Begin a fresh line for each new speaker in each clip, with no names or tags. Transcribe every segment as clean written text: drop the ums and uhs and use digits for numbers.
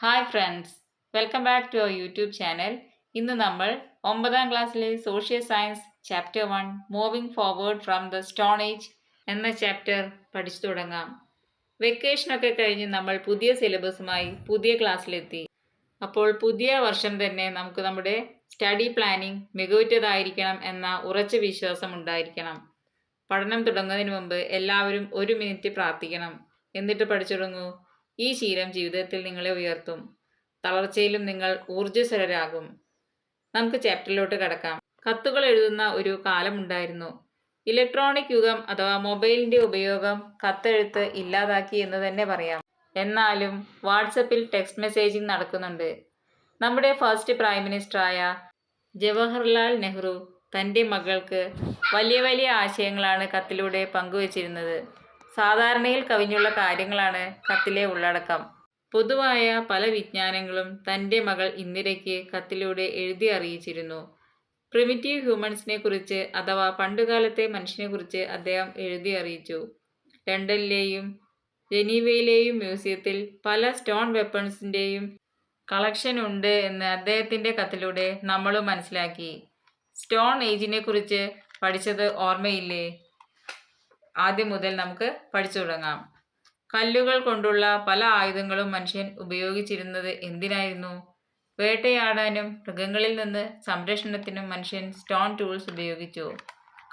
Hi friends, welcome back to our YouTube channel. ഇന്ന് നമ്മൾ 9ാം ക്ലാസ്സിലെ social science chapter 1 moving forward from the stone age എന്ന chapter പഠിച്ചു തുടങ്ങാം. വെക്കേഷനൊക്കെ കഴിഞ്ഞ് നമ്മൾ പുതിയ സിലബസുമായി പുതിയ ക്ലാസ്സിലെത്തി. അപ്പോൾ പുതിയ വർഷം തന്നെ നമുക്ക് നമ്മുടെ സ്റ്റഡി പ്ലാനിംഗ് മികവുറ്റതായിരിക്കണം എന്ന ഉറച്ച വിശ്വാസം ഉണ്ടായിരിക്കണം. പഠനം തുടങ്ങുന്നതിന് മുമ്പ് എല്ലാവരും 1 മിനിറ്റ് പ്രാർത്ഥിക്കണം. എന്നിട്ട് പഠിച്ചു തുടങ്ങൂ. ഈ ശീലം ജീവിതത്തിൽ നിങ്ങളെ ഉയർത്തും. തളർച്ചയിലും നിങ്ങൾ ഊർജ്ജസ്വലരാകും. നമുക്ക് ചാപ്റ്ററിലോട്ട് കടക്കാം. കത്തുകൾ എഴുതുന്ന ഒരു കാലമുണ്ടായിരുന്നു. ഇലക്ട്രോണിക് യുഗം അഥവാ മൊബൈലിന്റെ ഉപയോഗം കത്തെഴുത്ത് ഇല്ലാതാക്കി എന്ന് തന്നെ പറയാം. എന്നാലും വാട്സപ്പിൽ ടെക്സ്റ്റ് മെസ്സേജിംഗ് നടക്കുന്നുണ്ട്. നമ്മുടെ ഫസ്റ്റ് പ്രൈം മിനിസ്റ്ററായ ജവഹർലാൽ നെഹ്റു തൻ്റെ മകൾക്ക് വലിയ വലിയ ആശയങ്ങളാണ് കത്തിലൂടെ പങ്കുവച്ചിരുന്നത്. സാധാരണയിൽ കവിഞ്ഞുള്ള കാര്യങ്ങളാണ് കത്തിലെ ഉള്ളടക്കം. പൊതുവായ പല വിജ്ഞാനങ്ങളും തൻ്റെ മകൾ ഇന്ദിരയ്ക്ക് കത്തിലൂടെ എഴുതി അറിയിച്ചിരുന്നു. പ്രിമിറ്റീവ് ഹ്യൂമൻസിനെ കുറിച്ച് അഥവാ പണ്ടുകാലത്തെ മനുഷ്യനെക്കുറിച്ച് അദ്ദേഹം എഴുതി അറിയിച്ചു. ലണ്ടനിലെയും ജനീവയിലെയും മ്യൂസിയത്തിൽ പല സ്റ്റോൺ വെപ്പൺസിൻ്റെയും കളക്ഷൻ ഉണ്ട് എന്ന് അദ്ദേഹത്തിൻ്റെ കത്തിലൂടെ നമ്മളും മനസ്സിലാക്കി. സ്റ്റോൺ ഏജിനെ കുറിച്ച് പഠിച്ചത് ഓർമ്മയില്ലേ? ആദ്യം മുതൽ നമുക്ക് പഠിച്ചു തുടങ്ങാം. കല്ലുകൾ കൊണ്ടുള്ള പല ആയുധങ്ങളും മനുഷ്യൻ ഉപയോഗിച്ചിരുന്നത് എന്തിനായിരുന്നു? വേട്ടയാടാനും മൃഗങ്ങളിൽ നിന്ന് സംരക്ഷണത്തിനും മനുഷ്യൻ സ്റ്റോൺ ടൂൾസ് ഉപയോഗിച്ചു.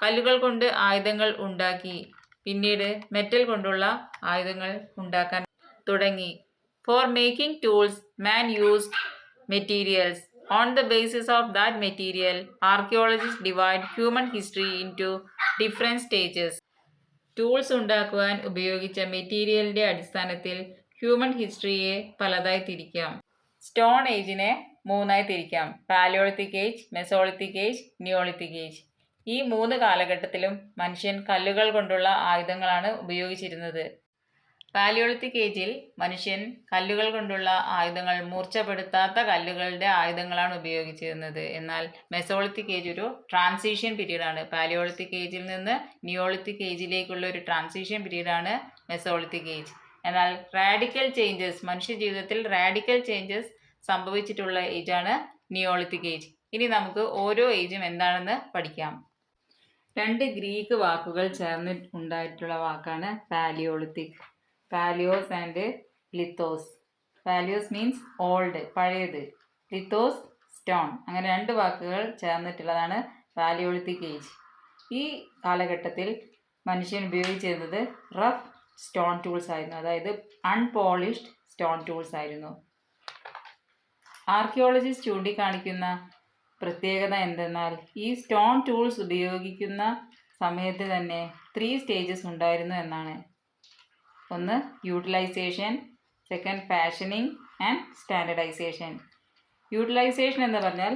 കല്ലുകൾ കൊണ്ട് ആയുധങ്ങൾ ഉണ്ടാക്കി. പിന്നീട് മെറ്റൽ കൊണ്ടുള്ള ആയുധങ്ങൾ ഉണ്ടാക്കാൻ തുടങ്ങി. For making tools man used materials. On the basis of that material, archaeologists divide human history into different stages. Tools ഉണ്ടാക്കുവാൻ ഉപയോഗിച്ച മെറ്റീരിയലിൻ്റെ അടിസ്ഥാനത്തിൽ ഹ്യൂമൻ ഹിസ്റ്ററിയെ പലതായി തിരിക്കാം. സ്റ്റോൺ ഏജിനെ 3ആയി തിരിക്കാം: Palaeolithic age, mesolithic age, Neolithic age. ഈ 3 കാലഘട്ടത്തിലും മനുഷ്യൻ കല്ലുകൾ കൊണ്ടുള്ള ആയുധങ്ങളാണ് ഉപയോഗിച്ചിരുന്നത്. പാലിയോളിത്തിക് ഏജിൽ മനുഷ്യൻ കല്ലുകൾ കൊണ്ടുള്ള ആയുധങ്ങൾ മൂർച്ചപ്പെടുത്താത്ത കല്ലുകളുടെ ആയുധങ്ങളാണ് ഉപയോഗിച്ചിരുന്നത്. എന്നാൽ മെസോളിത്തിക് ഏജ് ഒരു ട്രാൻസിഷൻ പീരീഡാണ്. പാലിയോളിത്തിക് ഏജിൽ നിന്ന് നിയോളിത്തിക് ഏജിലേക്കുള്ള ഒരു ട്രാൻസിഷൻ പീരീഡാണ് മെസോളിത്തിക് ഏജ്. എന്നാൽ റാഡിക്കൽ ചേഞ്ചസ്, മനുഷ്യ ജീവിതത്തിൽ റാഡിക്കൽ ചേഞ്ചസ് സംഭവിച്ചിട്ടുള്ള ഏജാണ് നിയോളിത്തിക് ഏജ്. ഇനി നമുക്ക് ഓരോ ഏജും എന്താണെന്ന് പഠിക്കാം. 2 ഗ്രീക്ക് വാക്കുകൾ ചേർന്ന് ഉണ്ടായിട്ടുള്ള വാക്കാണ് palaeolithic. Palaeos and lithos. Palaeos means old, പഴയത്. Lithos stone. അങ്ങനെ 2 വാക്കുകൾ ചേർന്നിട്ടുള്ളതാണ് പാലിയോളിത്തിക് ഏജ്. ഈ കാലഘട്ടത്തിൽ മനുഷ്യൻ ഉപയോഗിച്ചിരുന്നത് റഫ് സ്റ്റോൺ ടൂൾസ് ആയിരുന്നു, അതായത് അൺപോളിഷ്ഡ് സ്റ്റോൺ ടൂൾസ് ആയിരുന്നു. ആർക്കിയോളജിസ്റ്റ് ചൂണ്ടിക്കാണിക്കുന്ന പ്രത്യേകത എന്തെന്നാൽ ഈ സ്റ്റോൺ ടൂൾസ് ഉപയോഗിക്കുന്ന സമയത്ത് തന്നെ 3 സ്റ്റേജസ് ഉണ്ടായിരുന്നു എന്നാണ്. 1 utilisation, 2 fashioning and standardisation. Utilisation എന്ന് പറഞ്ഞാൽ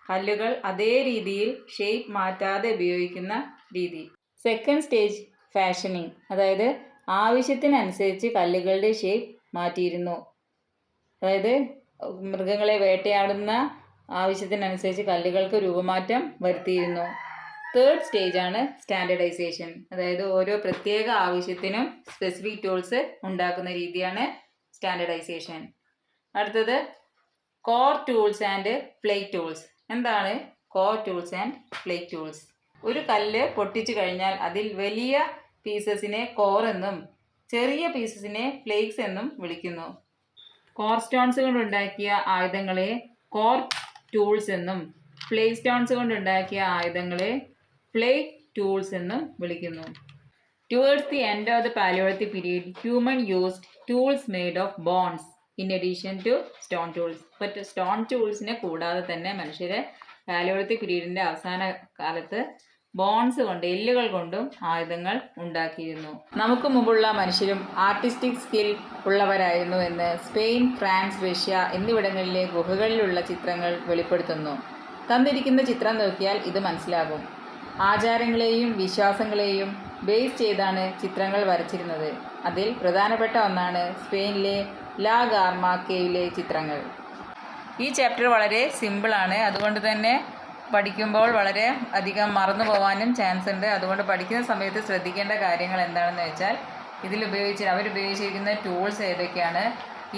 കല്ലുകൾ അതേ രീതിയിൽ ഷേപ്പ് മാറ്റാതെ ഉപയോഗിക്കുന്ന രീതി. 2nd സ്റ്റേജ് ഫാഷനിങ്, അതായത് ആവശ്യത്തിനനുസരിച്ച് കല്ലുകളുടെ ഷേപ്പ് മാറ്റിയിരുന്നു. അതായത് മൃഗങ്ങളെ വേട്ടയാടുന്ന ആവശ്യത്തിനനുസരിച്ച് കല്ലുകൾക്ക് രൂപമാറ്റം വരുത്തിയിരുന്നു. 3rd സ്റ്റേജാണ് സ്റ്റാൻഡർഡൈസേഷൻ, അതായത് ഓരോ പ്രത്യേക ആവശ്യത്തിനും സ്പെസിഫിക് ടൂൾസ് ഉണ്ടാക്കുന്ന രീതിയാണ് സ്റ്റാൻഡർഡൈസേഷൻ. അടുത്തത് core tools and plate tools. എന്താണ് core tools and plate tools? ഒരു കല്ല് പൊട്ടിച്ചു കഴിഞ്ഞാൽ അതിൽ വലിയ പീസസിനെ കോർ എന്നും ചെറിയ പീസസിനെ ഫ്ലേക്സ് എന്നും വിളിക്കുന്നു. കോർ സ്റ്റോൺസ് കൊണ്ടുണ്ടാക്കിയ ആയുധങ്ങളെ കോർ ടൂൾസ് എന്നും ഫ്ലേക്ക് സ്റ്റോൺസ് കൊണ്ടുണ്ടാക്കിയ ആയുധങ്ങളെ ഫ്ലേക്ക് ടൂൾസ് എന്നും വിളിക്കുന്നു. Towards the end of the palaeolithic period, human used tools made of bones in addition to stone tools. മറ്റ് സ്റ്റോൺ ടൂൾസിനെ കൂടാതെ തന്നെ മനുഷ്യരെ പാലിയോളിത്തിക് പീരീഡിൻ്റെ അവസാന കാലത്ത് ബോൺസ് കൊണ്ട്, എല്ലുകൾ കൊണ്ടും ആയുധങ്ങൾ ഉണ്ടാക്കിയിരുന്നു. നമുക്ക് മുമ്പുള്ള മനുഷ്യരും ആർട്ടിസ്റ്റിക് സ്കിൽ ഉള്ളവരായിരുന്നു എന്ന് സ്പെയിൻ, ഫ്രാൻസ്, റഷ്യ എന്നിവിടങ്ങളിലെ ഗുഹകളിലുള്ള ചിത്രങ്ങൾ വെളിപ്പെടുത്തുന്നു. തന്നിരിക്കുന്ന ചിത്രം നോക്കിയാൽ ഇത് മനസ്സിലാകും. ആചാരങ്ങളെയും വിശ്വാസങ്ങളെയും ബേസ് ചെയ്താണ് ചിത്രങ്ങൾ വരച്ചിരുന്നത്. അതിൽ പ്രധാനപ്പെട്ട ഒന്നാണ് സ്പെയിനിലെ ലാ ഗാർമ കേവിലെ ചിത്രങ്ങൾ. ഈ ചാപ്റ്റർ വളരെ സിമ്പിളാണ്, അതുകൊണ്ട് തന്നെ പഠിക്കുമ്പോൾ വളരെ അധികം മറന്നു പോകാനും ചാൻസ് ഉണ്ട്. അതുകൊണ്ട് പഠിക്കുന്ന സമയത്ത് ശ്രദ്ധിക്കേണ്ട കാര്യങ്ങൾ എന്താണെന്ന് വെച്ചാൽ അവരുപയോഗിച്ചിരിക്കുന്ന ടൂൾസ് ഏതൊക്കെയാണ്,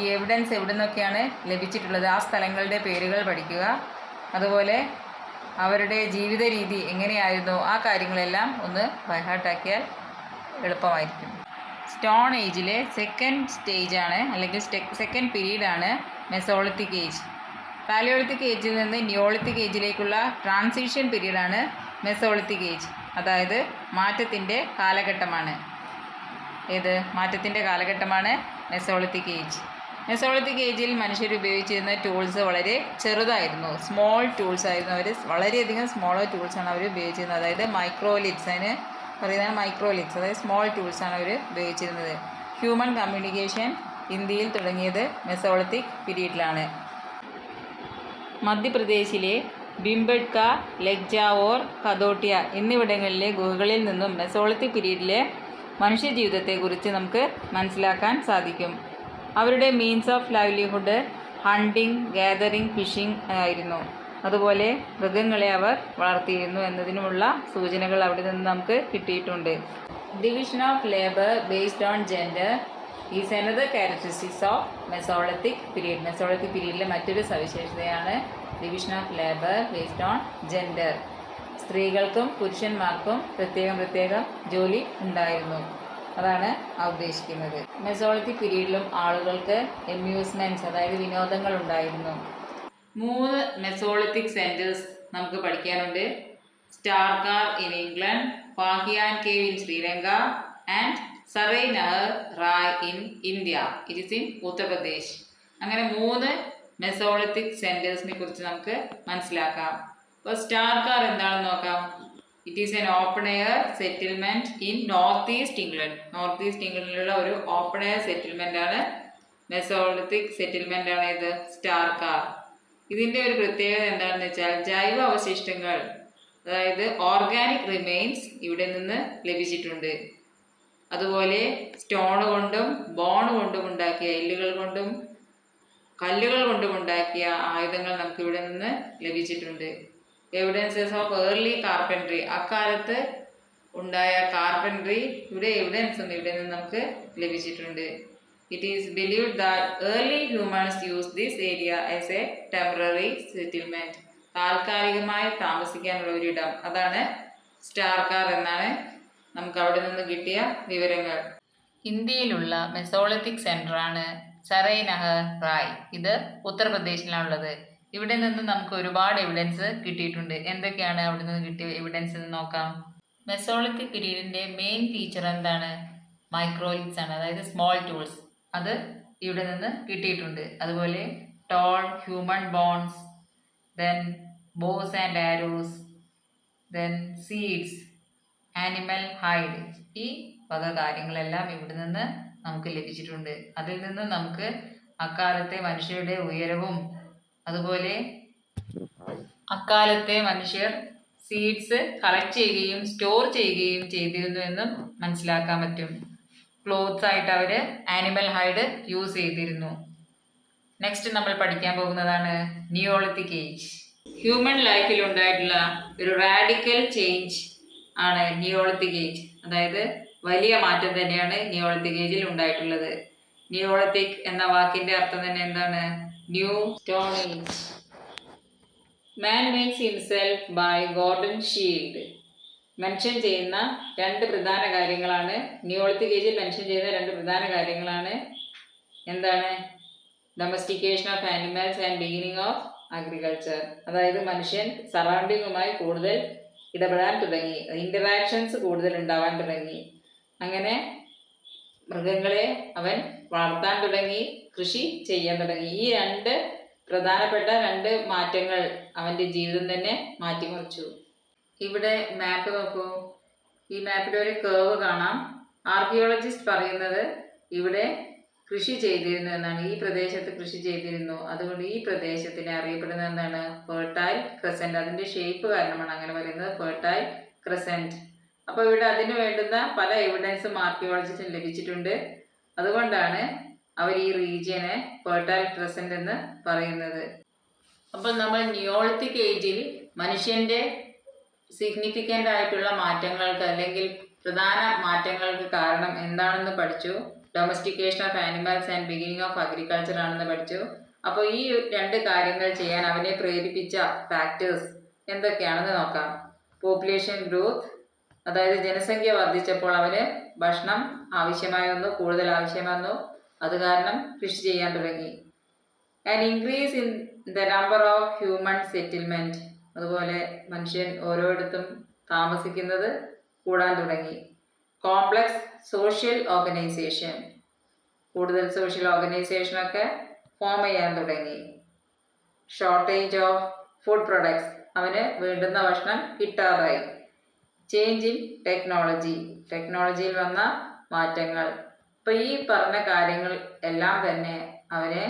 ഈ എവിഡൻസ് എവിടെ നിന്നൊക്കെയാണ് ലഭിച്ചിട്ടുള്ളത്, ആ സ്ഥലങ്ങളുടെ പേരുകൾ പഠിക്കുക. അതുപോലെ അവരുടെ ജീവിത രീതി എങ്ങനെയായിരുന്നു, ആ കാര്യങ്ങളെല്ലാം ഒന്ന് ബൈഹാർട്ടാക്കിയാൽ എളുപ്പമായിരിക്കും. സ്റ്റോൺ ഏജിലെ സെക്കൻഡ് സ്റ്റേജാണ് അല്ലെങ്കിൽ സെക്കൻഡ് പീരീഡാണ് മെസോളിത്തിക് ഏജ്. പാലിയോളിത്തിക് ഏജിൽ നിന്ന് നിയോളിത്തിക് ഏജിലേക്കുള്ള ട്രാൻസിഷൻ പീരീഡാണ് മെസോളിത്തിക് ഏജ്. അതായത് മാറ്റത്തിൻ്റെ കാലഘട്ടമാണ്. മാറ്റത്തിൻ്റെ കാലഘട്ടമാണ് മെസോളിത്തിക് ഏജ്. മെസോളിത്തിക് ഏജിൽ മനുഷ്യർ ഉപയോഗിച്ചിരുന്ന ടൂൾസ് വളരെ ചെറുതായിരുന്നു, സ്മോൾ ടൂൾസ് ആയിരുന്നു. അവർ വളരെയധികം സ്മോളർ ടൂൾസാണ് അവർ ഉപയോഗിച്ചിരുന്നത്. അതായത് മൈക്രോലിത്സ്, അതിന് പറയുന്നത് മൈക്രോലിത്സ്, അതായത് സ്മോൾ ടൂൾസാണ് അവർ ഉപയോഗിച്ചിരുന്നത്. ഹ്യൂമൻ കമ്മ്യൂണിക്കേഷൻ ഇന്ത്യയിൽ തുടങ്ങിയത് മെസോളിത്തിക് പീരീഡിലാണ്. മധ്യപ്രദേശിലെ ഭിംബെട്ക, ലഗ്ജാവോർ, കദോട്ടിയ എന്നിവിടങ്ങളിലെ ഗുഹകളിൽ നിന്നും മെസോളിത്തിക് പീരീഡിലെ മനുഷ്യജീവിതത്തെക്കുറിച്ച് നമുക്ക് മനസ്സിലാക്കാൻ സാധിക്കും. അവരുടെ means of livelihood hunting, gathering, fishing ആയിരുന്നു. അതുപോലെ മൃഗങ്ങളെ അവർ വളർത്തിയിരുന്നു എന്നതിനുമുള്ള സൂചനകൾ അവിടെ നിന്ന് നമുക്ക് കിട്ടിയിട്ടുണ്ട്. Division of labour based on gender is another characteristics of Mesolithic period. Mesolithic പീരീഡിലെ മറ്റൊരു സവിശേഷതയാണ് division of labour based on gender. സ്ത്രീകൾക്കും പുരുഷന്മാർക്കും പ്രത്യേകം ജോലി ഉണ്ടായിരുന്നു. അതാണ് ഉദ്ദേശിക്കുന്നത്. മെസോളിത്തിക് പീരീഡിലും ആളുകൾക്ക് അമ്യൂസ്മെൻറ്റ്സ്, അതായത് വിനോദങ്ങൾ ഉണ്ടായിരുന്നു. 3 മെസോളിത്തിക് സെൻറ്റേഴ്സ് നമുക്ക് പഠിക്കാനുണ്ട്. Star Carr in England, Fahien cave in Sri Lanka and Sarai Nahar Rai in India. It is in Uttar Pradesh. അങ്ങനെ 3 മെസോളിത്തിക് സെൻറ്റേഴ്സിനെ കുറിച്ച് നമുക്ക് മനസ്സിലാക്കാം. അപ്പോൾ സ്റ്റാർകാർ എന്താണെന്ന് നോക്കാം. It is an open air settlement in north east England. North east ഇംഗ്ലണ്ടിലുള്ള ഒരു ഓപ്പൺ എയർ സെറ്റിൽമെൻറ്റാണ്, മെസോളിത്തിക് സെറ്റിൽമെൻറ്റാണ് ഇത് സ്റ്റാർകാർ. ഇതിൻ്റെ ഒരു പ്രത്യേകത എന്താണെന്ന് വെച്ചാൽ ജൈവ അവശിഷ്ടങ്ങൾ, അതായത് ഓർഗാനിക് റിമെയിൻസ് ഇവിടെ നിന്ന് ലഭിച്ചിട്ടുണ്ട്. അതുപോലെ സ്റ്റോൺ കൊണ്ടും ബോൺ കൊണ്ടും ഉണ്ടാക്കിയ, എല്ലുകൾ കൊണ്ടും കല്ലുകൾ കൊണ്ടും ഉണ്ടാക്കിയ ആയുധങ്ങൾ നമുക്ക് ഇവിടെ നിന്ന് ലഭിച്ചിട്ടുണ്ട്. എവിഡൻസസ് ഓഫ് ഏർലി കാർപ്പൻട്രി, അക്കാലത്ത് ഉണ്ടായ കാർപ്പൻട്രി എവിഡൻസും ഇവിടെ നിന്ന് നമുക്ക് ലഭിച്ചിട്ടുണ്ട്. It is believed that early humans used this area as a temporary settlement. താൽക്കാലികമായി താമസിക്കാനുള്ള ഒരിടം, അതാണ് സ്റ്റാർകാർ എന്നാണ് നമുക്ക് അവിടെ നിന്ന് കിട്ടിയ വിവരങ്ങൾ. ഇന്ത്യയിലുള്ള മെസോളിത്തിക് സെൻ്ററാണ് സറൈ നഹർ റായ്. ഇത് ഉത്തർപ്രദേശിലാണുള്ളത്. ഇവിടെ നിന്ന് നമുക്ക് ഒരുപാട് എവിഡൻസ് കിട്ടിയിട്ടുണ്ട്. എന്തൊക്കെയാണ് അവിടെ നിന്ന് കിട്ടിയ എവിഡൻസ് എന്ന് നോക്കാം. മെസോളിത്തിക് പീരീഡിൻ്റെ മെയിൻ ഫീച്ചർ എന്താണ്? മൈക്രോലിത്സ് ആണ്, അതായത് സ്മോൾ ടൂൾസ്. അത് ഇവിടെ നിന്ന് കിട്ടിയിട്ടുണ്ട്. അതുപോലെ tool human bones, then bows and arrows, then seeds, animal hide, ഈ വക കാര്യങ്ങളെല്ലാം ഇവിടെ നിന്ന് നമുക്ക് ലഭിച്ചിട്ടുണ്ട്. അതിൽ നിന്ന് നമുക്ക് അക്കാലത്തെ മനുഷ്യരുടെ ഉയരവും, അതുപോലെ അക്കാലത്തെ മനുഷ്യർ സീഡ്സ് കളക്ട് ചെയ്യുകയും സ്റ്റോർ ചെയ്യുകയും ചെയ്തിരുന്നു എന്നും മനസ്സിലാക്കാൻ പറ്റും. ക്ലോത്ത്സ് ആയിട്ട് അവർ ആനിമൽ ഹൈഡ് യൂസ് ചെയ്തിരുന്നു. നെക്സ്റ്റ് നമ്മൾ പഠിക്കാൻ പോകുന്നതാണ് നിയോളിത്തിക് ഏജ്. ഹ്യൂമൻ ലൈഫിൽ ഉണ്ടായിട്ടുള്ള ഒരു റാഡിക്കൽ ചേഞ്ച് ആണ് നിയോളിത്തിക് ഏജ്. അതായത് വലിയ മാറ്റം തന്നെയാണ് നിയോളിത്തിക് ഏജിൽ ഉണ്ടായിട്ടുള്ളത്. നിയോളിത്തിക് എന്ന വാക്കിന്റെ അർത്ഥം തന്നെ എന്താണ്? New stone age. Man makes himself by Gordon Childe. Mention ചെയ്യുന്ന 2 പ്രധാന കാര്യങ്ങളാണ്, നിയോളിത്തിക് ഏജിൽ മെൻഷൻ ചെയ്യുന്ന 2 പ്രധാന കാര്യങ്ങളാണ്. എന്താണ്? Domestication of animals and beginning of agriculture. അതായത് മനുഷ്യൻ സറൗണ്ടിങ്ങുമായി കൂടുതൽ ഇടപെടാൻ തുടങ്ങി, ഇൻ്ററാക്ഷൻസ് കൂടുതൽ ഉണ്ടാവാൻ തുടങ്ങി. അങ്ങനെ മൃഗങ്ങളെ അവൻ വളർത്താൻ തുടങ്ങി, കൃഷി ചെയ്യാൻ തുടങ്ങി. ഈ 2 പ്രധാനപ്പെട്ട 2 മാറ്റങ്ങൾ അവൻ്റെ ജീവിതം തന്നെ മാറ്റിമറിച്ചു. ഇവിടെ മാപ്പ് നോക്കൂ. ഈ മാപ്പിൽ ഒരു കേർവ് കാണാം. ആർക്കിയോളജിസ്റ്റ് പറയുന്നത് ഇവിടെ കൃഷി ചെയ്തിരുന്നു എന്നാണ്. ഈ പ്രദേശത്ത് കൃഷി ചെയ്തിരുന്നു. അതുകൊണ്ട് ഈ പ്രദേശത്തിനെ അറിയപ്പെടുന്നത് എന്താണ്? Fertile crescent. അതിൻ്റെ ഷേപ്പ് കാരണമാണ് അങ്ങനെ പറയുന്നത്, ഫെർട്ടൈൽ ക്രസൻറ്റ്. അപ്പോൾ ഇവിടെ അതിന് വേണ്ടുന്ന പല എവിഡൻസും ആർക്കിയോളജിസ്റ്റിന് ലഭിച്ചിട്ടുണ്ട്. അതുകൊണ്ടാണ് അവർ ഈ റീജിയനെ ഫെർട്ടൈൽ ക്രസൻറ്റ് എന്ന് പറയുന്നത്. അപ്പോൾ നമ്മൾ നിയോളിത്തിക് ഏജിൽ മനുഷ്യൻ്റെ സിഗ്നിഫിക്കൻ്റ് ആയിട്ടുള്ള മാറ്റങ്ങൾക്ക് അല്ലെങ്കിൽ പ്രധാന മാറ്റങ്ങൾക്ക് കാരണം എന്താണെന്ന് പഠിച്ചു. Domestication of animals and beginning of agriculture ആണെന്ന് പഠിച്ചു. അപ്പോൾ ഈ രണ്ട് കാര്യങ്ങൾ ചെയ്യാൻ അവനെ പ്രേരിപ്പിച്ച ഫാക്ടേഴ്സ് എന്തൊക്കെയാണെന്ന് നോക്കാം. പോപ്പുലേഷൻ ഗ്രോത്ത്, അതായത് ജനസംഖ്യ വർദ്ധിച്ചപ്പോൾ അവന് ഭക്ഷണം ആവശ്യമായി വന്നു, കൂടുതൽ ആവശ്യമായി വന്നു, അത് കാരണം കൃഷി ചെയ്യാൻ തുടങ്ങി. And increase in the number of human settlement, അതുപോലെ മനുഷ്യൻ ഓരോയിടത്തും താമസിക്കുന്നത് കൂടാൻ തുടങ്ങി. കോംപ്ലക്സ് സോഷ്യൽ ഓർഗനൈസേഷൻ, കൂടുതൽ സോഷ്യൽ ഓർഗനൈസേഷനൊക്കെ ഫോം ചെയ്യാൻ തുടങ്ങി. ഷോർട്ടേജ് ഓഫ് ഫുഡ് പ്രൊഡക്ട്സ്, അവന് വേണ്ടുന്ന ഭക്ഷണം കിട്ടാതായി. ചേഞ്ച് ഇൻ ടെക്നോളജി, ടെക്നോളജിയിൽ വന്ന മാറ്റങ്ങൾ. ഇപ്പം ഈ പറഞ്ഞ കാര്യങ്ങൾ എല്ലാം തന്നെ അവനെ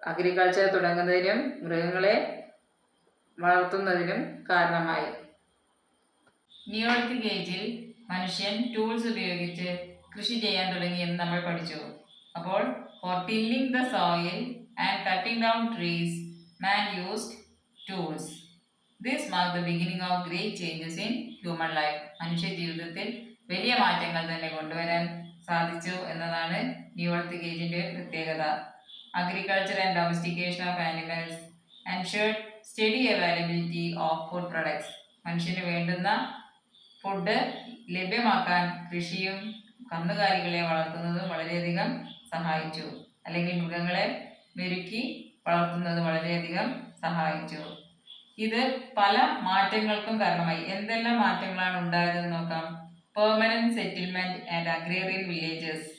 അഗ്രികൾച്ചർ തുടങ്ങുന്നതിനും മൃഗങ്ങളെ വളർത്തുന്നതിനും കാരണമായി. നിയോളിത്തിക് ഏജിൽ മനുഷ്യൻ ടൂൾസ് ഉപയോഗിച്ച് കൃഷി ചെയ്യാൻ തുടങ്ങി എന്ന് നമ്മൾ പഠിച്ചു. അപ്പോൾ for tilling the soil and cutting down trees man used tools. This mark the beginning of great changes in human life. മനുഷ്യ ജീവിതത്തിൽ വലിയ മാറ്റങ്ങൾ തന്നെ കൊണ്ടുവരാൻ സാധിച്ചു എന്നതാണ് നിയോളിത്തിക് ഏജിന്റെ പ്രത്യേകത. Agriculture and domestication of animals ensured study availability of food products. മനുഷ്യന് വേണ്ടുന്ന ഫുഡ് ലഭ്യമാക്കാൻ കൃഷിയും കന്നുകാലികളെ വളർത്തുന്നതും വളരെയധികം സഹായിച്ചു. അല്ലെങ്കിൽ മൃഗങ്ങളെ മെരുക്കി വളർത്തുന്നത് വളരെയധികം സഹായിച്ചു. ഇത് പല മാറ്റങ്ങൾക്കും കാരണമായി. എന്തെല്ലാം മാറ്റങ്ങളാണ് ഉണ്ടായതെന്ന് നോക്കാം. Permanent settlement and agrarian villages,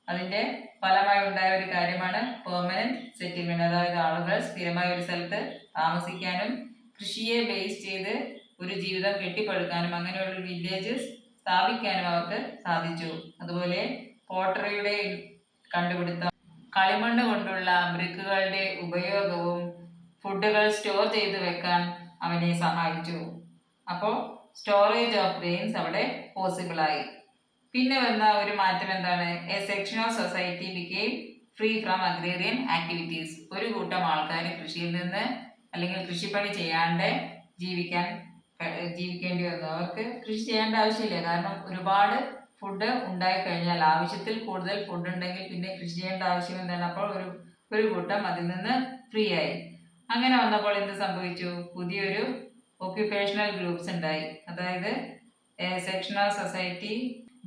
അതിന്റെ ഫലമായി ഉണ്ടായ ഒരു കാര്യമാണ് പെർമനന്റ് സെറ്റിൽമെന്റ്. അതായത് ആളുകൾ സ്ഥിരമായ ഒരു സ്ഥലത്ത് താമസിക്കാനും കൃഷിയെ ബേസ് ചെയ്ത് ഒരു ജീവിതം കെട്ടിപ്പടുക്കാനും അങ്ങനെയുള്ള വില്ലേജസ് സ്ഥാപിക്കാനും അവർക്ക് സാധിച്ചു. അതുപോലെ പോട്ടറിയുടെ കണ്ടുപിടുത്തം, കളിമണ്ണ് കൊണ്ടുള്ള ബ്രിക്കുകളുടെ ഉപയോഗവും ഫുഡുകൾ സ്റ്റോർ ചെയ്ത് വെക്കാൻ അവനെ സഹായിച്ചു. അപ്പോൾ സ്റ്റോറേജ് ഓഫ് ഗ്രെയിൻസ് അവിടെ പോസിബിളായി. പിന്നെ വന്ന ഒരു മാറ്റം എന്താണ്? A section of society became free from agrarian activities. ഒരു കൂട്ടം ആൾക്കാർ കൃഷിയിൽ നിന്ന് അല്ലെങ്കിൽ കൃഷിപ്പണി ചെയ്യാണ്ട് ജീവിക്കേണ്ടി വന്നു. അവർക്ക് കൃഷി ചെയ്യേണ്ട ആവശ്യമില്ല. കാരണം ഒരുപാട് ഫുഡ് ഉണ്ടായി കഴിഞ്ഞാൽ, ആവശ്യത്തിൽ കൂടുതൽ ഫുഡ് ഉണ്ടെങ്കിൽ പിന്നെ കൃഷി ചെയ്യേണ്ട ആവശ്യം എന്താണ്? അപ്പോൾ ഒരു കൂട്ടം അതിൽ നിന്ന് ഫ്രീ ആയി. അങ്ങനെ വന്നപ്പോൾ എന്ത് സംഭവിച്ചു? പുതിയൊരു ഒക്യുപ്പേഷണൽ ഗ്രൂപ്പ്സ് ഉണ്ടായി. അതായത് section of society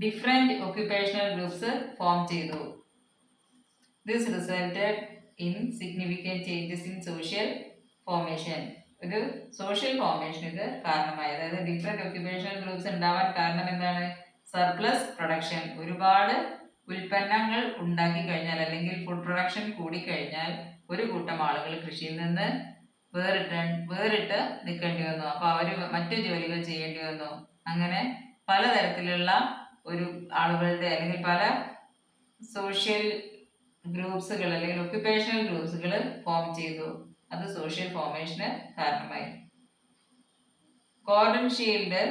different occupational groups form ചെയ്തു. This resulted in significant changes in social formation. ഒരു സോഷ്യൽ ഫോർമേഷൻ ഇത് കാരണമായി. അതായത് ഡിഫറെന്റ് ഒക്യുപ്പേഷണൽ ഗ്രൂപ്പ്സ് ഉണ്ടാവാൻ കാരണം എന്താണ്? Surplus production. ഒരുപാട് ഉൽപ്പന്നങ്ങൾ ഉണ്ടാക്കി കഴിഞ്ഞാൽ അല്ലെങ്കിൽ ഫുഡ് പ്രൊഡക്ഷൻ കൂടിക്കഴിഞ്ഞാൽ ഒരു കൂട്ടം ആളുകൾ കൃഷിയിൽ നിന്ന് വേറിട്ട് നിൽക്കേണ്ടി വന്നു. അപ്പോൾ അവർ മറ്റു ജോലികൾ ചെയ്യേണ്ടി വന്നു. അങ്ങനെ പലതരത്തിലുള്ള ഒരു ആളുകളുടെ അല്ലെങ്കിൽ പല സോഷ്യൽ ഗ്രൂപ്പ്സുകൾ അല്ലെങ്കിൽ ഒക്യുപ്പേഷണൽ ഗ്രൂപ്പ്സുകൾ ഫോം ചെയ്തു. അത് സോഷ്യൽ ഫോർമേഷന് കാരണമായി. ഗോർഡൻ ഷീൽഡ്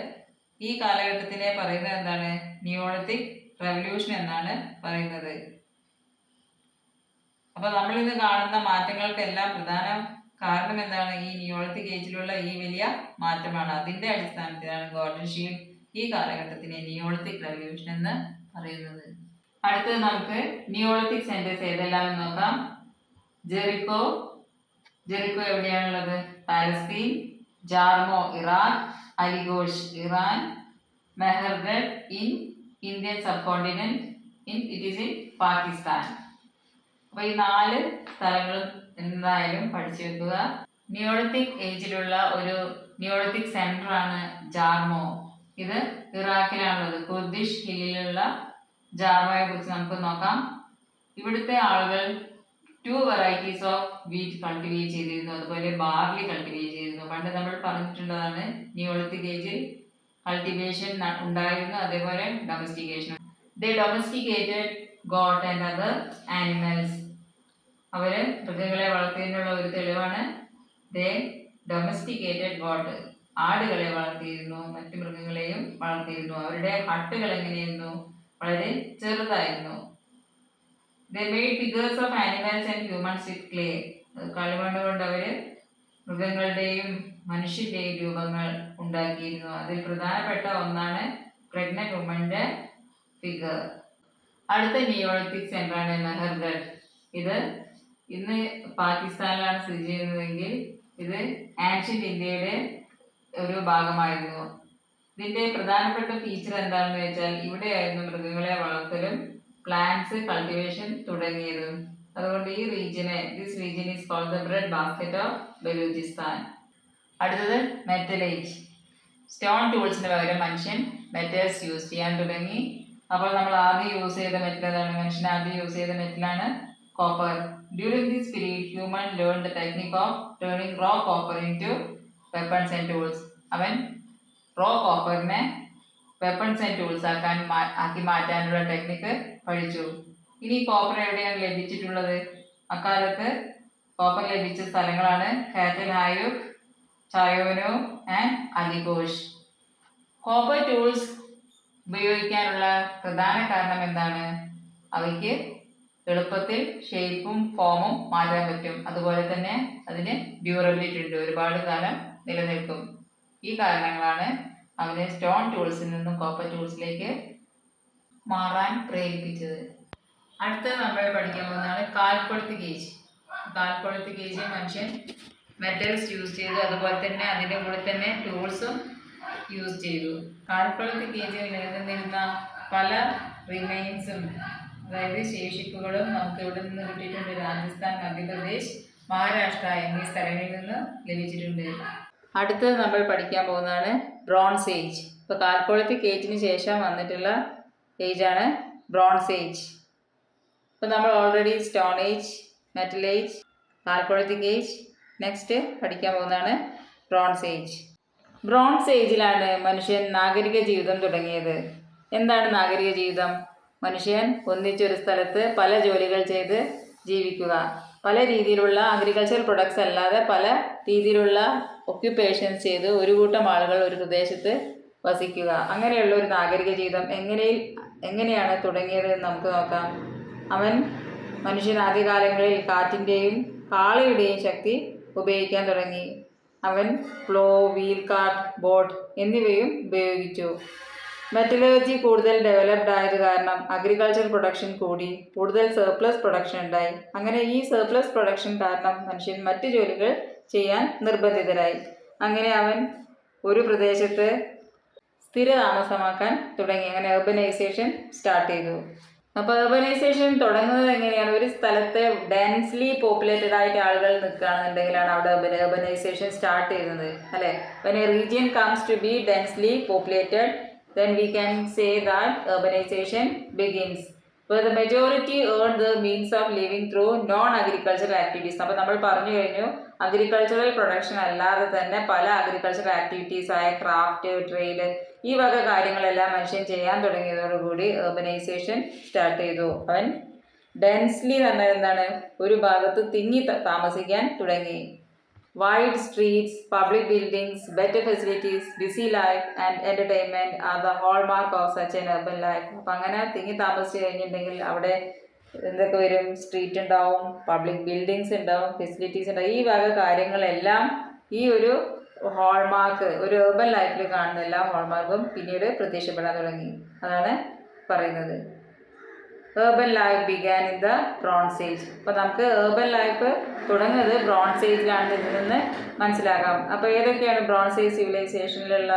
ഈ കാലഘട്ടത്തിനെ പറയുന്നത് എന്താണ്? നിയോളിത്തിക് റെവല്യൂഷൻ എന്നാണ് പറയുന്നത്. അപ്പൊ നമ്മൾ ഇന്ന് കാണുന്ന മാറ്റങ്ങൾക്കെല്ലാം പ്രധാന കാരണം എന്താണ്? ഈ നിയോളിത്തിക് ഏജിലുള്ള ഈ വലിയ മാറ്റമാണ്. അതിന്റെ അടിസ്ഥാനത്തിലാണ് ഗോർഡൻ ഷീൽഡ് ഈ കാലഘട്ടത്തിനെ നിയോളിത്തിക് റെവല്യൂഷൻ എന്ന് പറയുന്നത്. അടുത്തത് നമുക്ക് നിയോളിത്തിക് സെന്റേഴ്സ് ഏതെല്ലാം എന്ന് നോക്കാം. ജെറിക്കോ എവിടെയാണുള്ളത്? Palestine. Jarmo Iran. Ali Kosh Iran. Mehrgarh in Indian subcontinent. It is in Pakistan. അപ്പൊ ഈ 4 സ്ഥലങ്ങളും എന്തായാലും പഠിച്ചു വെക്കുക. നിയോളിത്തിക് ഏജിലുള്ള ഒരു നിയോളിത്തിക് സെന്റർ ആണ് ജാർമോ. ഇത് ഇറാഖിലാണുള്ളത്. കുർദിഷ് ഹില്ലിലുള്ള ജാർമോയെ കുറിച്ച് നമുക്ക് നോക്കാം. ഇവിടുത്തെ ആളുകൾ 2 വെറൈറ്റീസ് ഓഫ് വീറ്റ് കൾട്ടിവേറ്റ് ചെയ്തിരുന്നു. അതുപോലെ ബാർലി കൾട്ടിവേറ്റ് ചെയ്തിരുന്നു. പണ്ട് നമ്മൾ പറഞ്ഞിട്ടുള്ളതാണ് നിയോളിത്തിക് ഏജിൽ കൾട്ടിവേഷൻ ഉണ്ടായിരുന്നു, അതേപോലെ domestication. They domesticated got and other animals. അവര് മൃഗങ്ങളെ വളർത്തിയതിനുള്ള ഒരു തെളിവാണ് ദേ ഡൊമസ്റ്റിക്കേറ്റഡ് ഗോട്ട്. ആടുകളെ വളർത്തിയിരുന്നു, മറ്റു മൃഗങ്ങളെയും വളർത്തിയിരുന്നു. അവരുടെ ഹട്ടുകൾ എങ്ങനെയായിരുന്നു? വളരെ ചെറുതായിരുന്നു. They made figures of animals and humans with clay. കളിമണ്ണ് കൊണ്ട് അവര് മൃഗങ്ങളുടെയും മനുഷ്യന്റെയും രൂപങ്ങൾ ഉണ്ടാക്കിയിരുന്നു. അതിൽ പ്രധാനപ്പെട്ട ഒന്നാണ് പ്രഗ്നന്റ് വുമന്റെ ഫിഗർ. അടുത്ത നിയോളിത്തിക് സെന്ററാണ് മെഹർഗഡ്. ഇത് ഇന്ന് പാകിസ്ഥാനിലാണ് സ്ഥിതി ചെയ്യുന്നതെങ്കിൽ ഇത് ആൻഷ്യന്റ് ഇന്ത്യയുടെ ഒരു ഭാഗമായിരുന്നു. ഇതിന്റെ പ്രധാനപ്പെട്ട ഫീച്ചർ എന്താണെന്ന് വെച്ചാൽ ഇവിടെയായിരുന്നു മൃഗങ്ങളെ വളർത്തലും പ്ലാന്റ്സ് കൾട്ടിവേഷൻ തുടങ്ങിയതും. അതുകൊണ്ട് ഈ this region is called the bread basket of Baluchistan. അടുത്തത് മെറ്റൽ ഏജ്. സ്റ്റോൺ ടൂൾസിന് പകരം മനുഷ്യൻ മെറ്റൽസ് യൂസ് ചെയ്യാൻ തുടങ്ങി. അപ്പോൾ നമ്മൾ ആദ്യം യൂസ് ചെയ്ത മെറ്റൽ ഏതാണ്? മനുഷ്യൻ ആദ്യം യൂസ് ചെയ്ത മെറ്റലാണ് copper. During this period human learn the technique of turning raw copper into weapons and tools. അവൻ റോ കോപ്പറിനെ വെപ്പൺസ് ആൻഡ് ടൂൾസ് ആക്കി മാറ്റാനുള്ള ടെക്നിക്ക് പഠിച്ചു. ഇനി കോപ്പർ എവിടെയാണ് ലഭിച്ചിട്ടുള്ളത്? അക്കാലത്ത് കോപ്പർ ലഭിച്ച സ്ഥലങ്ങളാണ് കാറ്റൽ ഹായുക്, ചായോനോ ആൻഡ് അലിഗോഷ്. കോപ്പർ ടൂൾസ് ഉപയോഗിക്കാനുള്ള പ്രധാന കാരണം എന്താണ്? അവയ്ക്ക് എളുപ്പത്തിൽ ഷേപ്പും ഫോമും മാറ്റാൻ പറ്റും. അതുപോലെ തന്നെ അതിന് ഡ്യൂറബിലിറ്റി ഉണ്ട്, ഒരുപാട് കാലം നിലനിൽക്കും. ഈ കാരണങ്ങളാണ് അവനെ സ്റ്റോൺ ടൂൾസിൽ നിന്നും കോപ്പർ ടൂൾസിലേക്ക് മാറാൻ പ്രേരിപ്പിച്ചത്. അടുത്തത് നമ്മൾ പഠിക്കാൻ പോകുന്നതാണ് കാൽക്കൊളുത്ത് ഗേജ്. കാൽക്കൊളുത്ത് ഗേജ് മനുഷ്യൻ മെറ്റൽസ് യൂസ് ചെയ്തു, അതുപോലെ തന്നെ അതിൻ്റെ കൂടെ തന്നെ ടൂൾസും യൂസ് ചെയ്തു. കാൽക്കൊളുത്ത് ഗേജിൽ നിലനിന്നിരുന്ന പല റിമൈൻസും, അതായത് ശേഷിപ്പുകളും നമുക്ക് ഇവിടെ നിന്ന് കിട്ടിയിട്ടുണ്ട്. രാജസ്ഥാൻ, മധ്യപ്രദേശ്, മഹാരാഷ്ട്ര എന്നീ സ്ഥലങ്ങളിൽ നിന്ന് ലഭിച്ചിട്ടുണ്ട്. അടുത്തത് നമ്മൾ പഠിക്കാൻ പോകുന്നതാണ് ബ്രോൺസ് ഏജ്. ഇപ്പോൾ കാൽക്കൊളുത്ത് ഗേജിന് ശേഷം വന്നിട്ടുള്ള ഏജാണ് ബ്രോൺസ് ഏജ്. ഇപ്പോൾ നമ്മൾ already stone age, metal age, chalcolithic age, next പഠിക്കാൻ പോകുന്നതാണ് ബ്രോൺസ് ഏജ്. ബ്രോൺസ് ഏജിലാണ് മനുഷ്യൻ നാഗരിക ജീവിതം തുടങ്ങിയത്. എന്താണ് നാഗരിക ജീവിതം? മനുഷ്യൻ ഒന്നിച്ചൊരു സ്ഥലത്ത് പല ജോലികൾ ചെയ്ത് ജീവിക്കുക, പല രീതിയിലുള്ള അഗ്രികൾച്ചർ പ്രൊഡക്ട്സ് അല്ലാതെ പല രീതിയിലുള്ള ഒക്യുപ്പേഷൻസ് ചെയ്ത് ഒരു കൂട്ടം ആളുകൾ ഒരു പ്രദേശത്ത് വസിക്കുക. അങ്ങനെയുള്ള ഒരു നാഗരിക ജീവിതം എങ്ങനെയാണ് തുടങ്ങിയത് എന്ന് നമുക്ക് നോക്കാം. മനുഷ്യൻ ആദ്യകാലങ്ങളിൽ കാറ്റിൻ്റെയും കാളയുടെയും ശക്തി ഉപയോഗിക്കാൻ തുടങ്ങി. അവൻ പ്ലോ, വീൽ കാർട്ട്, ബോട്ട് എന്നിവയും ഉപയോഗിച്ചു. മെറ്റലർജി കൂടുതൽ ഡെവലപ്ഡ് ആയത് കാരണം അഗ്രികൾച്ചർ പ്രൊഡക്ഷൻ കൂടി, കൂടുതൽ സർപ്ലസ് പ്രൊഡക്ഷൻ ഉണ്ടായി. അങ്ങനെ ഈ സർപ്ലസ് പ്രൊഡക്ഷൻ കാരണം മനുഷ്യൻ മറ്റ് ജോലികൾ ചെയ്യാൻ നിർബന്ധിതരായി. അങ്ങനെ അവൻ ഒരു പ്രദേശത്ത് സ്ഥിരതാമസമാക്കാൻ തുടങ്ങി. അങ്ങനെ അർബനൈസേഷൻ സ്റ്റാർട്ട് ചെയ്തു. അപ്പോൾ അർബനൈസേഷൻ തുടങ്ങുന്നത് എങ്ങനെയാണ്? ഒരു സ്ഥലത്ത് ഡെൻസ്ലി പോപ്പുലേറ്റഡ് ആയിട്ട് ആളുകൾ നിൽക്കുകയാണെന്നുണ്ടെങ്കിലാണ് അവിടെ അർബനൈസേഷൻ സ്റ്റാർട്ട് ചെയ്യുന്നത്, അല്ലേ? when a region comes to be densely populated, then we can say that urbanization begins. where the majority earn the means of living through non-agricultural activities. അപ്പോൾ നമ്മൾ പറഞ്ഞു കഴിഞ്ഞു, അഗ്രികൾച്ചറൽ പ്രൊഡക്ഷൻ അല്ലാതെ തന്നെ പല അഗ്രികൾച്ചറൽ ആക്ടിവിറ്റീസ് ആയ ക്രാഫ്റ്റ്, ട്രേഡ്, ഈ വക കാര്യങ്ങളെല്ലാം മനുഷ്യൻ ചെയ്യാൻ തുടങ്ങിയതോടുകൂടി urbanization സ്റ്റാർട്ട് ചെയ്തു. അവൻ ഡെൻസ്ലി എന്ന് പറഞ്ഞാൽ എന്താണ്? ഒരു ഭാഗത്ത് തിങ്ങി താമസിക്കാൻ തുടങ്ങി. Wide streets, public buildings, better facilities, BC life and entertainment are the hallmark of such an urban life. അപ്പം അങ്ങനെ തിങ്ങി താമസിച്ച് കഴിഞ്ഞിട്ടുണ്ടെങ്കിൽ അവിടെ എന്തൊക്കെ വരും? സ്ട്രീറ്റ് ഉണ്ടാവും, പബ്ലിക് ബിൽഡിങ്സ് ഉണ്ടാവും, ഫെസിലിറ്റീസ് ഉണ്ടാവും. ഈ വക കാര്യങ്ങളെല്ലാം ഈ ഒരു ഹോൾമാർക്ക്, ഒരു അർബൻ ലൈഫിൽ കാണുന്ന എല്ലാ ഹോൾമാർക്കും പിന്നീട് പ്രത്യക്ഷപ്പെടാൻ തുടങ്ങി. അതാണ് പറയുന്നത്. urban life began in the Bronze Age. അപ്പോൾ നമുക്ക് urban life തുടങ്ങുന്നത് ബ്രോൺസ് ഏജിലാണ് ഇതിൽ നിന്ന് മനസ്സിലാക്കാം. അപ്പോൾ ഏതൊക്കെയാണ് ബ്രോൺസ് ഏജ് സിവിലൈസേഷനിലുള്ള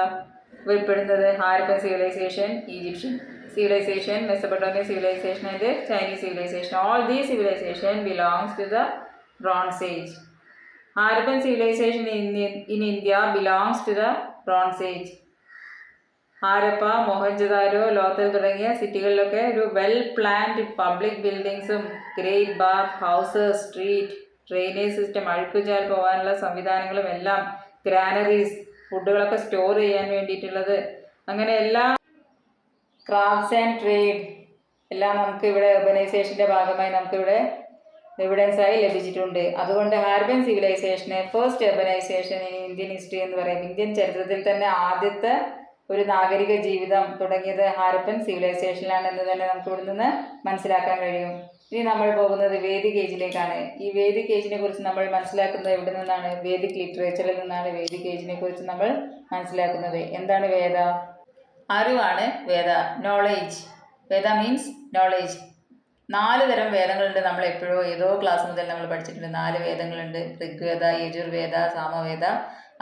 ഉൾപ്പെടുന്നത്? Harappan civilization, Egyptian civilization, Mesopotamian civilization and Chinese civilization. All these civilization belongs to the Bronze Age. Harappan civilization in India belongs to the Bronze Age. Harappa, Mohenjodaro, Lothal തുടങ്ങിയ സിറ്റികളിലൊക്കെ ഒരു വെൽ പ്ലാൻഡ് പബ്ലിക് ബിൽഡിങ്സും great bath houses, street, drainage system, അഴുക്കുചാൽ പോകാനുള്ള സംവിധാനങ്ങളും എല്ലാം, granaries, ഫുഡുകളൊക്കെ store ചെയ്യാൻ വേണ്ടിയിട്ടുള്ളത്, അങ്ങനെ എല്ലാ ക്രാഫ്റ്റ്സ് ആൻഡ് ട്രേഡ് എല്ലാം നമുക്ക് ഇവിടെ അർബനൈസേഷൻ്റെ ഭാഗമായി നമുക്കിവിടെ എവിഡൻസായി ലഭിച്ചിട്ടുണ്ട്. അതുകൊണ്ട് ഹാരപ്പൻ സിവിലൈസേഷനെ first urbanisation in Indian history എന്ന് പറയും. ഇന്ത്യൻ ചരിത്രത്തിൽ തന്നെ ആദ്യത്തെ ഒരു നാഗരിക ജീവിതം തുടങ്ങിയത് ഹാരപ്പൻ സിവിലൈസേഷനിലാണ് എന്ന് തന്നെ നമുക്ക് ഇവിടെ നിന്ന് മനസ്സിലാക്കാൻ കഴിയും. ഇനി നമ്മൾ പോകുന്നത് വേദിക് ഏജിലേക്കാണ്. ഈ വേദിക് ഏജിനെ കുറിച്ച് നമ്മൾ മനസ്സിലാക്കുന്നത് എവിടെ നിന്നാണ്? വേദിക് ലിറ്ററേച്ചറിൽ നിന്നാണ് വേദിക് ഏജിനെ കുറിച്ച് നമ്മൾ മനസ്സിലാക്കുന്നത്. എന്താണ് വേദ? അറിവാണ് വേദ, നോളേജ്. വേദ മീൻസ് നോളേജ്. 4 തരം വേദങ്ങളുണ്ട്. നമ്മൾ എപ്പോഴോ ഏതോ ക്ലാസ് മുതൽ നമ്മൾ പഠിച്ചിട്ടുണ്ട്. 4 വേദങ്ങളുണ്ട്. ഋഗ്വേദ, യജുർവേദ, സാമവേദ,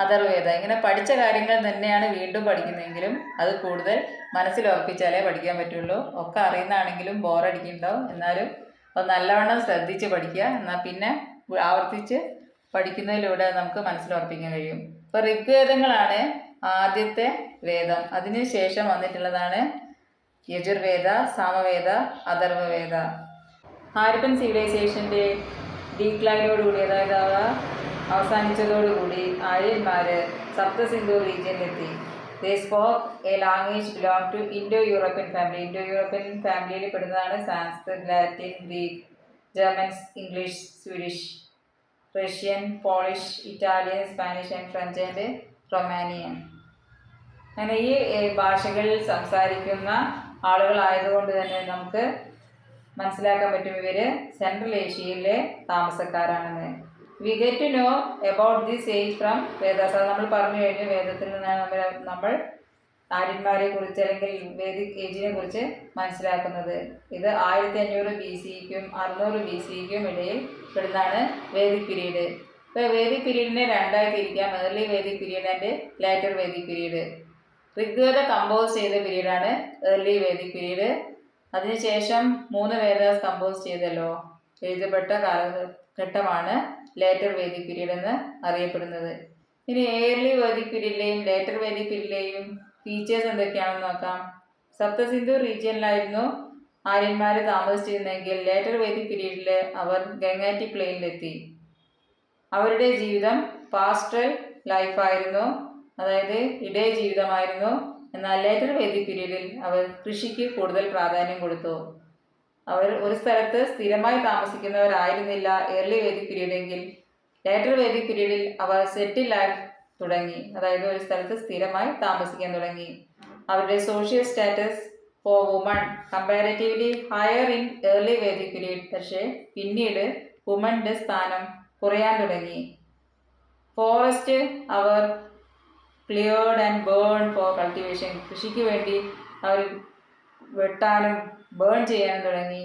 അഥർവവേദ. ഇങ്ങനെ പഠിച്ച കാര്യങ്ങൾ തന്നെയാണ് വീണ്ടും പഠിക്കുന്നതെങ്കിലും അത് കൂടുതൽ മനസ്സിൽ ഉറപ്പിച്ചാലേ പഠിക്കാൻ പറ്റുള്ളൂ. ഒക്കെ അറിയുന്നതാണെങ്കിലും ബോറടിക്കുന്നുണ്ടാവും. എന്നാലും അത് നല്ലവണ്ണം ശ്രദ്ധിച്ച് പഠിക്കുക. എന്നാൽ പിന്നെ ആവർത്തിച്ച് പഠിക്കുന്നതിലൂടെ നമുക്ക് മനസ്സിൽ ഉറപ്പിക്കാൻ കഴിയും. ഇപ്പോൾ ഋഗ്വേദങ്ങളാണ് ആദ്യത്തെ വേദം. അതിന് ശേഷം വന്നിട്ടുള്ളതാണ് യജുർവേദ, സാമവേദ, അഥർവവേദ. ഹാരപ്പൻ സിവിലൈസേഷൻ്റെ ഡീക്ലൈനോടുകൂടി, അതായത് അവസാനിച്ചതോടുകൂടി ആര്യന്മാർ സപ്തസിന്ധു റീജിയനിലെത്തി. They spoke a language belong to Indo European family. Indo European ഫാമിലിയിൽ പെടുന്നതാണ് Sanskrit, Latin, Greek, Germans, English, Swedish, Russian, Polish, Italian, Spanish and French and Romanian. അങ്ങനെ ഈ ഭാഷകളിൽ സംസാരിക്കുന്ന ആളുകളായതുകൊണ്ട് തന്നെ നമുക്ക് മനസ്സിലാക്കാൻ പറ്റും ഇവർ സെൻട്രൽ ഏഷ്യയിലെ താമസക്കാരാണെന്ന്. We get to know about this age from Vedas. അത് നമ്മൾ പറഞ്ഞു കഴിഞ്ഞു. വേദത്തിൽ നിന്നാണ് നമ്മൾ ആര്യന്മാരെ കുറിച്ച് അല്ലെങ്കിൽ വേദിക് ഏജിനെ കുറിച്ച് മനസ്സിലാക്കുന്നത്. ഇത് 1500 BCക്കും 600 BCക്കും ഇടയിൽ പെടുന്നതാണ് വേദിക് പീരീഡ്. ഇപ്പോൾ വേദിക് പീരീഡിനെ രണ്ടായി തിരിക്കാം: early Vedic period and later Vedic period. Rigveda compose ചെയ്ത പീരീഡാണ് ഏർലി വേദിക് പീരീഡ്. അതിനുശേഷം 3 വേദാസ് കമ്പോസ് ചെയ്തല്ലോ എഴുതപ്പെട്ട കാലഘട്ടമാണ് ലേറ്റർ വേദിക് പീരീഡ് എന്ന് അറിയപ്പെടുന്നത്. ഇനി ഏർലി വേദിക് പീരീഡിലെയും ലേറ്റർ വേദിക് പീരീഡിലെയും ഫീച്ചേഴ്സ് എന്തൊക്കെയാണെന്ന് നോക്കാം. സപ്തസിന്ധു റീജിയനിലായിരുന്നു ആര്യന്മാർ താമസിച്ചിരുന്നെങ്കിൽ ലേറ്റർ വേദിക് പീരീഡിൽ അവർ ഗംഗാറ്റി പ്ലെയിനിലെത്തി. അവരുടെ ജീവിതം പാസ്റ്ററൽ ലൈഫായിരുന്നു, അതായത് ഇടയ ജീവിതമായിരുന്നു. എന്നാൽ ലേറ്റർ വേദിക് പീരീഡിൽ അവർ കൃഷിക്ക് കൂടുതൽ പ്രാധാന്യം കൊടുത്തു. അവർ ഒരു സ്ഥലത്ത് സ്ഥിരമായി താമസിക്കുന്നവരായിരുന്നില്ല ഏർലി വേദിക് പീരീഡെങ്കിൽ. ലേറ്റർ വേദിക് പീരീഡിൽ അവർ സെറ്റിൽ ലൈഫ് തുടങ്ങി, അതായത് ഒരു സ്ഥലത്ത് സ്ഥിരമായി താമസിക്കാൻ തുടങ്ങി. അവരുടെ social status for woman comparatively higher in early Vedic period. പക്ഷേ പിന്നീട് വുമൻ്റെ സ്ഥാനം കുറയാൻ തുടങ്ങി. ഫോറസ്റ്റ് അവർ cleared and burn for cultivation. കൃഷിക്ക് വേണ്ടി അവർ വെട്ടാനും ബേൺ ചെയ്യാനും തുടങ്ങി.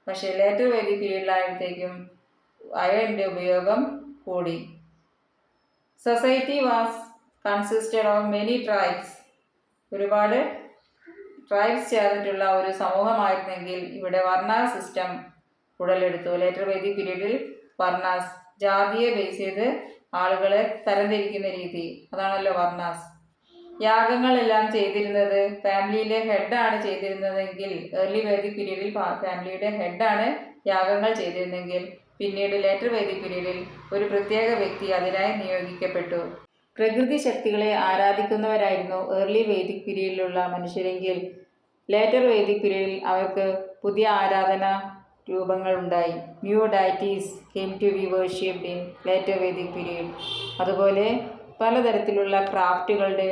പക്ഷേ ലേറ്റർ വേദിക് പീരീഡിലായപ്പോഴത്തേക്കും അയണിൻ്റെ ഉപയോഗം കൂടി. Society was consisted of many tribes. ഒരുപാട് ട്രൈബ്സ് ചേർന്നിട്ടുള്ള ഒരു സമൂഹമായിരുന്നെങ്കിൽ ഇവിടെ വർണ്ണാസ് സിസ്റ്റം ഉടലെടുത്തു. ലേറ്റർ വേദിക് പീരീഡിൽ വർണ്ണാസ്, ജാതിയെ ബേസ് ചെയ്ത് ആളുകളെ തരംതിരിക്കുന്ന രീതി, അതാണല്ലോ വർണ്ണാസ്. യാഗങ്ങളെല്ലാം ചെയ്തിരുന്നത് ഫാമിലിയിലെ ഹെഡാണ് ചെയ്തിരുന്നതെങ്കിൽ, ഏർലി വേദിക് പീരീഡിൽ ഫാമിലിയുടെ ഹെഡാണ് യാഗങ്ങൾ ചെയ്തിരുന്നെങ്കിൽ പിന്നീട് ലേറ്റർ വേദിക് പീരീഡിൽ ഒരു പ്രത്യേക വ്യക്തി അതിനായി നിയോഗിക്കപ്പെട്ടു. പ്രകൃതി ശക്തികളെ ആരാധിക്കുന്നവരായിരുന്നു ഏർലി വേദിക് പീരീഡിലുള്ള മനുഷ്യരെങ്കിൽ ലേറ്റർ വേദിക് പീരീഡിൽ അവർക്ക് പുതിയ ആരാധന രൂപങ്ങൾ ഉണ്ടായി. New deities came to be worshipped in later Vedic period. അതുപോലെ പലതരത്തിലുള്ള ക്രാഫ്റ്റുകളുടെ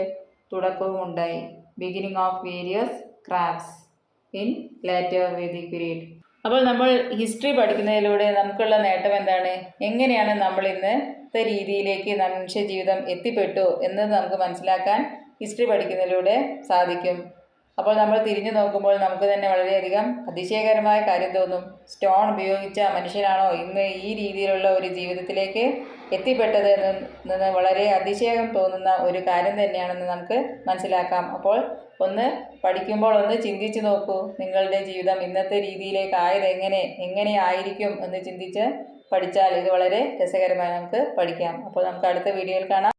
തുടക്കവും ഉണ്ടായി. Beginning of various crafts in later Vedic period. അപ്പോൾ നമ്മൾ ഹിസ്റ്ററി പഠിക്കുന്നതിലൂടെ നമുക്കുള്ള നേട്ടം എന്താണ്? എങ്ങനെയാണ് നമ്മൾ ഇന്നത്തെ രീതിയിലേക്ക് മനുഷ്യജീവിതം എത്തിപ്പെട്ടു എന്നത് നമുക്ക് മനസ്സിലാക്കാൻ ഹിസ്റ്ററി പഠിക്കുന്നതിലൂടെ സാധിക്കും. അപ്പോൾ നമ്മൾ തിരിഞ്ഞു നോക്കുമ്പോൾ നമുക്ക് തന്നെ വളരെയധികം അതിശയകരമായ കാര്യം തോന്നും. സ്റ്റോൺ ഉപയോഗിച്ച മനുഷ്യനാണോ ഇന്ന് ഈ രീതിയിലുള്ള ഒരു ജീവിതത്തിലേക്ക് എത്തിപ്പെട്ടത് എന്ന് വളരെ അതിശയം തോന്നുന്ന ഒരു കാര്യം തന്നെയാണെന്ന് നമുക്ക് മനസ്സിലാക്കാം. അപ്പോൾ ഒന്ന് പഠിക്കുമ്പോൾ ഒന്ന് ചിന്തിച്ച് നോക്കൂ. നിങ്ങളുടെ ജീവിതം ഇന്നത്തെ രീതിയിലേക്ക് ആയത് എങ്ങനെയായിരിക്കും എന്ന് ചിന്തിച്ച് പഠിച്ചാൽ ഇത് വളരെ രസകരമായി നമുക്ക് പഠിക്കാം. അപ്പോൾ നമുക്ക് അടുത്ത വീഡിയോയിൽ കാണാം.